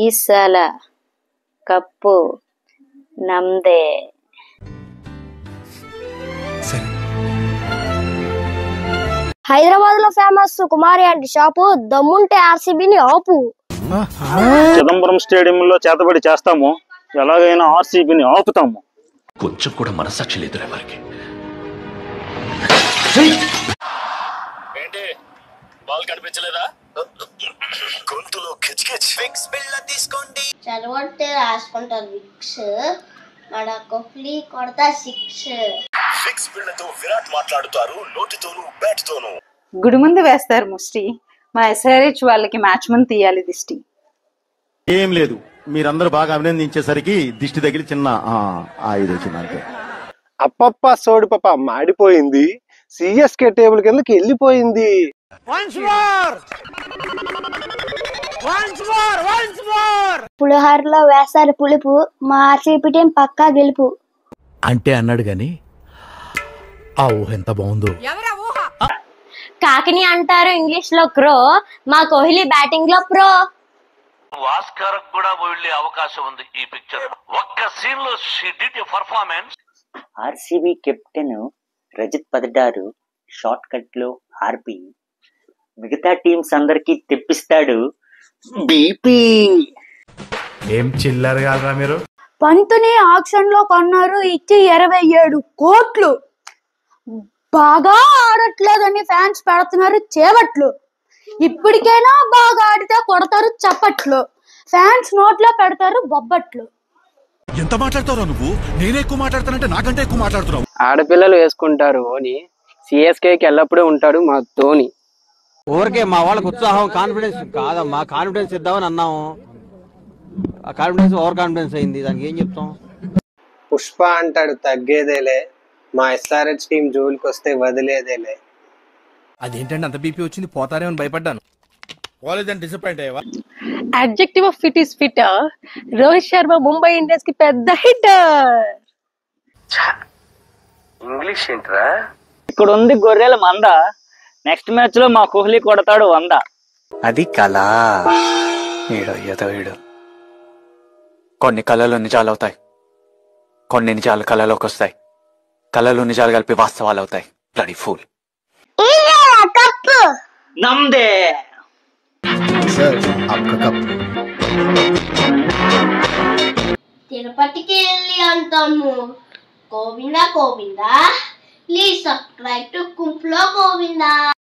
ಈ ಸಲ ಕಪ್ಪು ನಮ್ದೇ. హైదరాబాద్ లో ఫేమస్ కుమారి అంటే షాపు దమ్ముంటే ఆర్సీబీని ఆపు. చిదంబరం స్టేడియంలో చేతబడి చేస్తాము, ఎలాగైనా ఆర్సీబీని ఆపుతాము. కొంచెం కూడా మనసాక్షి లేదు ఎవరికి. ఏంటి బాల్ కనిపించలేదా? గొంతులో కిచ్కిచ్. ఫిక్స్ బిళ్ళ తీసుకోండి. చదవట్టే రాసుకుంటారు విక్స్, మన కోహ్లీ కొడతా సిక్స్. ఫిక్స్ బిళ్ళతో విరాట్ మాట్లాడుతారు నోటితోను బ్యాట్ తోను. గుడి ముందు వేస్తారు ముష్టి, మా ఎస్ఆర్హెచ్ వాళ్ళకి మ్యాచ్ ముందు తీయాలి దిష్టి. ఏం లేదు, మీరందరూ బాగా అభినందించేసరికి దిష్టి దగ్గర చిన్న ఇది వచ్చింది. అప్పప్ప సోడి పప్ప మాడిపోయింది, సిఎస్కే టేబుల్ కిందకి వెళ్ళిపోయింది. పులిహోరలో వేస్తారు పులుపు, మా ఆర్సీబీ టీం పక్కా గెలుపు అంటే అన్నాడు గాని ఆ ఊహ ఎంత బాగుందో. కాకిని అంటారు ఇంగ్లీష్ లో క్రో, మా కోహ్లీ బ్యాటింగ్ లో ప్రో. ఆస్కార్ కూడా వెళ్ళే అవకాశం ఉంది ఈ పిక్చర్. ఒక్క సీన్ లో she did a performance. RCB captain Rajat Patidar short cut లో ఆర్పి మిగతా టీమ్స్ అందరికి తెప్పిస్తాడు బీపీ. ఏం చిల్లర్ కాదురా మీరు. పంతుని ఆక్షన్ లో కొన్నారు, ఇచ్చి 27 కోట్లు. బాగా ఆడట్లేదని ఫ్యాన్స్ పెడుతున్నారు చేపట్లు. ఇప్పటికైనా బాగా ఆడితే కొడతారు చప్పట్లు, ఫ్యాన్స్ నోట్లో పెడతారు బొబ్బట్లు. ఎంత మాట్లాడతావు నువ్వు? నేనే ఎక్కువ మాట్లాడతానంటే నాకంటే ఎక్కువ మాట్లాడుతున్నావు. ఆడపిల్లలు వేసుకుంటారు ఓని, సిఎస్కేకి ఎల్లప్పుడూ ఉంటాడు మా ధోని. ఊరికే మా వాళ్ళకి ఉత్సాహం కాన్ఫిడెన్స్ కాదమ్మా, కాన్ఫిడెన్స్ ఇద్దామని అన్నాము, ఆ కాన్ఫిడెన్స్ ఓవర్ కాన్ఫిడెన్స్ అయింది, దానికి ఏం చెప్తాం. పుష్ప అంటాడు తగ్గేదేలే, మా ఎస్ఆర్హెచ్ టీం జోలికి వస్తే వదిలేదేలే. అదేంటంటే అంత బీపీ వచ్చింది, పోతారేమని భయపడ్డాను. పోలేదని డిసప్పాయింట్ అయ్యావా? Adjective of fit is fit. Rohit Sharma Mumbai Indians కి పెద్ద హిట్. ఇంగ్లీష్ ఏంట్రా? ఇక్కడ ఉంది గొర్రెల మంద, నెక్స్ట్ మ్యాచ్ లో మా కోహ్లీ కొడతాడు 100. అది కళ. ఈడో కొన్ని కళలు నిజాలు అవుతాయి, కొన్ని నిజాలు కళలోకి వస్తాయి, కళలు నిజాలు కలిపి వాస్తవాలు అవుతాయి. Bloody fool. నమ్దే సార్ ఆప్కా కప్. తిరుపతికి వెళ్ళి అంటాము Govinda Govinda, please subscribe to కుంప్లో గోవిందా.